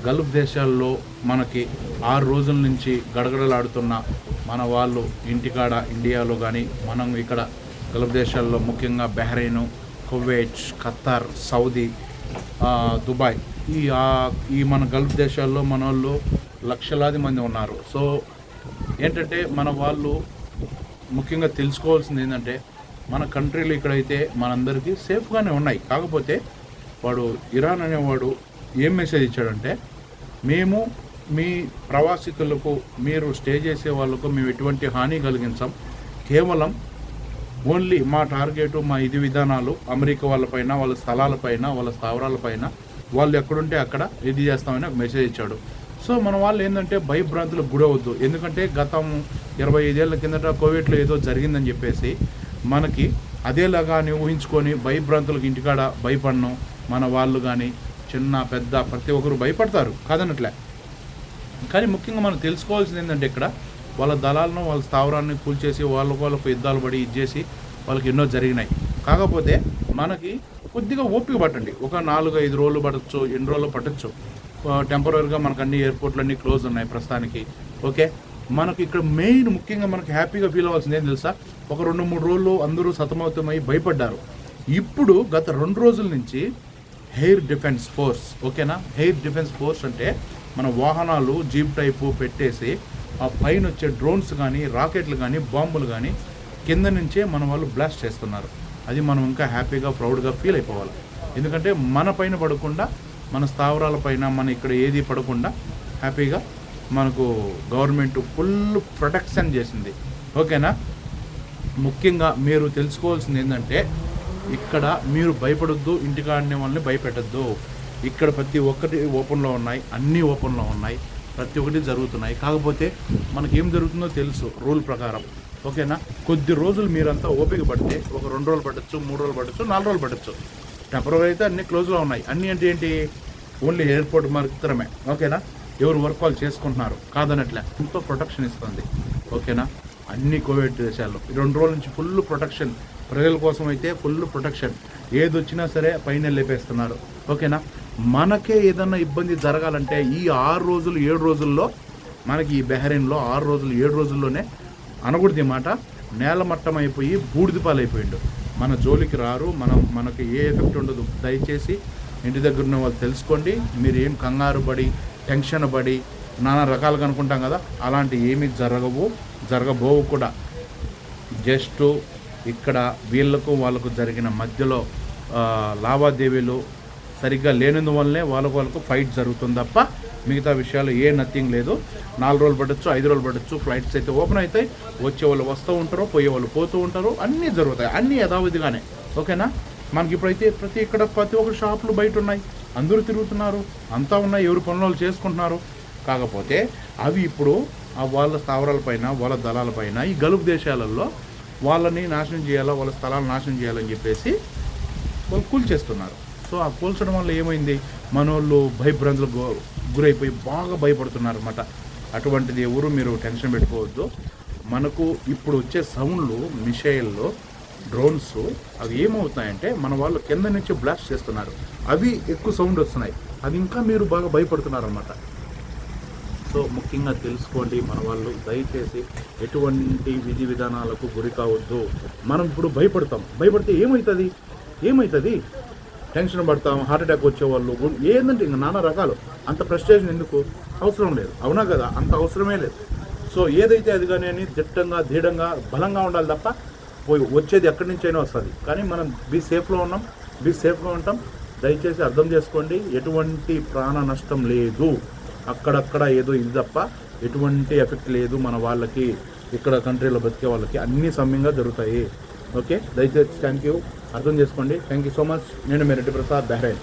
Gulf దేశాల్లో మనకి 6 రోజుల నుంచి గడగడలాడుతున్న మన వాళ్ళు ఇంటికాడ ఇండియాలో కానీ మనం ఇక్కడ గల్ఫ్ దేశాల్లో ముఖ్యంగా Bahrain, Kuwait, Qatar, Saudi, Dubai ఈ మన గల్ఫ్ దేశాల్లో మన వాళ్ళు లక్షలాది మంది ఉన్నారు. సో ఏంటంటే మన వాళ్ళు ముఖ్యంగా తెలుసుకోవాల్సింది ఏంటంటే మన కంట్రీలు ఇక్కడైతే మనందరికీ సేఫ్గానే ఉన్నాయి. కాకపోతే వాడు ఇరాన్ అనేవాడు ఏం మెసేజ్ ఇచ్చాడంటే, మేము మీ ప్రవాసితులకు మీరు స్టే చేసే వాళ్ళకు మేము ఎటువంటి హాని కలిగించాం, కేవలం ఓన్లీ మా టార్గెట్ మా ఇది విధానాలు అమెరికా వాళ్ళపైన, వాళ్ళ స్థలాలపైన, వాళ్ళ స్థావరాలపైన వాళ్ళు ఎక్కడుంటే అక్కడ ఇది చేస్తామని ఒక మెసేజ్ ఇచ్చాడు. సో మన వాళ్ళు ఏంటంటే భయభ్రాంతులకు గురవద్దు. ఎందుకంటే గతం 25 ఏళ్ల కిందట కోవిడ్లో ఏదో జరిగిందని చెప్పేసి మనకి అదేలాగా ఊహించుకొని భయభ్రాంతులకు ఇంటికాడ భయపడను. మన వాళ్ళు కానీ చిన్న పెద్ద ప్రతి ఒక్కరు భయపడతారు కాదనట్లే. కానీ ముఖ్యంగా మనం తెలుసుకోవాల్సింది ఏంటంటే ఇక్కడ వాళ్ళ దళాలను వాళ్ళ స్థావరాన్ని కూల్చేసి వాళ్ళకు యుద్ధాలు పడి ఇచ్చేసి వాళ్ళకి ఎన్నో జరిగినాయి. కాకపోతే మనకి కొద్దిగా ఓపిక పట్టండి. ఒక 4-5 రోజులు పట్టచ్చు, ఎన్ని రోజులు పట్టచ్చు. టెంపరీగా మనకు అన్ని ఎయిర్పోర్ట్లు అన్నీ క్లోజ్ ఉన్నాయి ప్రస్తుతానికి. ఓకే, మనకి ఇక్కడ మెయిన్ ముఖ్యంగా మనకి హ్యాపీగా ఫీల్ అవ్వాల్సింది ఏం తెలుసా, ఒక 2-3 రోజులు అందరూ సతమతమై భయపడ్డారు. ఇప్పుడు గత 2 రోజుల నుంచి ఎయిర్ డిఫెన్స్ ఫోర్స్, ఓకేనా, ఎయిర్ డిఫెన్స్ ఫోర్స్ అంటే మన వాహనాలు జీప్ టైపు పెట్టేసి ఆ పైన వచ్చే డ్రోన్స్ కానీ, రాకెట్లు కానీ, బాంబులు కానీ కింద నుంచే మన వాళ్ళు బ్లాస్ట్ చేస్తున్నారు. అది మనం ఇంకా హ్యాపీగా ప్రౌడ్గా ఫీల్ అయిపోవాలి. ఎందుకంటే మన పైన పడకుండా, మన స్థావరాల పైన, మన ఇక్కడ ఏది పడకుండా హ్యాపీగా మనకు గవర్నమెంట్ ఫుల్ ప్రొటెక్షన్ చేసింది. ఓకేనా. ముఖ్యంగా మీరు తెలుసుకోవాల్సింది ఏంటంటే ఇక్కడ మీరు భయపడొద్దు, ఇంటికాడనే వాళ్ళని భయపెట్టద్దు. ఇక్కడ ప్రతి ఒక్కటి ఓపెన్లో ఉన్నాయి, అన్నీ ఓపెన్లో ఉన్నాయి, ప్రతి ఒక్కటి జరుగుతున్నాయి. కాకపోతే మనకేం జరుగుతుందో తెలుసు రూల్ ప్రకారం. ఓకేనా. కొద్ది రోజులు మీరంతా ఓపిక పడితే ఒక 2 రోజులు పట్టచ్చు, 3 రోజులు పట్టచ్చు, 4 రోజులు పట్టచ్చు. టెంపరీ అయితే అన్నీ క్లోజ్లో ఉన్నాయి. అన్నీ అంటే ఏంటి, ఓన్లీ ఎయిర్పోర్ట్ మాత్రమే. ఓకేనా. ఎవరు వర్క్ వాళ్ళు చేసుకుంటున్నారు కాదనట్లే, ఎంతో ప్రొటెక్షన్ ఇస్తుంది. ఓకేనా. అన్ని కోవిడ్ దేశాల్లో 2 రోజుల నుంచి ఫుల్ ప్రొటెక్షన్, ప్రజల కోసం అయితే ఫుల్ ప్రొటెక్షన్. ఏది వచ్చినా సరే పైన లేపేస్తున్నారు. ఓకేనా. మనకే ఏదన్నా ఇబ్బంది జరగాలంటే ఈ 6 రోజులు 7 రోజుల్లో మనకి ఈ బహ్రెయిన్లో 6 రోజులు 7 రోజుల్లోనే అనకూడదు మాట, నేలమట్టం అయిపోయి బూడిదపాలైపోయిండు. మన జోలికి రారు, మనకి ఏ ఎఫెక్ట్ ఉండదు. దయచేసి ఇంటి దగ్గర ఉన్న వాళ్ళు తెలుసుకోండి. మీరు ఏం కంగారు పడి టెన్షన్ పడి నానా రకాలుగా అనుకుంటాం కదా, అలాంటి ఏమీ జరగబోవు కూడా. జస్ట్ ఇక్కడ వీళ్ళకు వాళ్ళకు జరిగిన మధ్యలో లావాదేవీలు సరిగ్గా లేనందువల్లనే వాళ్ళకు ఫైట్ జరుగుతుంది తప్ప మిగతా విషయాలు నథింగ్ లేదు. 4 రోజులు పట్టచ్చు, 5 రోజులు పట్టచ్చు. ఫ్లైట్స్ అయితే ఓపెన్ అవుతాయి, వచ్చే వాళ్ళు వస్తూ ఉంటారు, పోయే వాళ్ళు పోతూ ఉంటారు, అన్నీ జరుగుతాయి, అన్నీ యథావిధిగానే. ఓకేనా. మనకి ఇప్పుడైతే ప్రతి ఒక్క షాపులు బయట ఉన్నాయి, అందరూ తిరుగుతున్నారు, అంతా ఉన్నాయి, ఎవరు పనులు చేసుకుంటున్నారు. కాకపోతే అవి ఇప్పుడు వాళ్ళ స్థావరాలపైన, వాళ్ళ దళాలపైన ఈ గల్ఫ్ దేశాలలో వాళ్ళని నాశనం చేయాలా, వాళ్ళ స్థలాలు నాశనం చేయాలని చెప్పేసి వాళ్ళు కూల్చేస్తున్నారు. సో ఆ కూల్చడం వల్ల ఏమైంది, మనోళ్ళు భయభ్రాంతులకు గురైపోయి బాగా భయపడుతున్నారు అన్నమాట. అటువంటిది ఎవరు మీరు టెన్షన్ పెట్టుకోవద్దు. మనకు ఇప్పుడు వచ్చే సౌండ్లు, మిసైళ్ళు, డ్రోన్స్ అవి ఏమవుతాయంటే మన వాళ్ళు కింద నుంచి బ్లాస్ట్ చేస్తున్నారు, అవి ఎక్కువ సౌండ్ వస్తున్నాయి, అది ఇంకా మీరు బాగా భయపడుతున్నారు అన్నమాట. సో ముఖ్యంగా తెలుసుకోండి, మన వాళ్ళు దయచేసి ఎటువంటి విధి విధానాలకు గురి కావద్దు. మనం ఇప్పుడు భయపడితే ఏమవుతుంది, టెన్షన్ పడతాం, హార్ట్ అటాక్ వచ్చేవాళ్ళు ఏంటంటే ఇంకా నానా రకాలు. అంత ఫ్రస్ట్రేషన్ ఎందుకు, అవసరం లేదు. అవునా కదా, అంత అవసరమే లేదు. సో ఏదైతే అది కానీ అని దిట్టంగా, దృఢంగా, బలంగా ఉండాలి తప్ప వచ్చేది ఎక్కడి నుంచి అయినా వస్తుంది. కానీ మనం సేఫ్గా ఉంటాం. దయచేసి అర్థం చేసుకోండి, ఎటువంటి ప్రాణ నష్టం లేదు. అక్కడక్కడ ఏదో ఇది తప్ప ఎటువంటి ఎఫెక్ట్ లేదు మన వాళ్ళకి. ఇక్కడ కంట్రీలో బతికే వాళ్ళకి అన్నీ సమ్యంగా జరుగుతాయి. ఓకే, దయచేసి థ్యాంక్ యూ, అర్థం చేసుకోండి. Thank you so much. నేను మీ రెడ్డి ప్రసాద్, బహ్రెయిన్.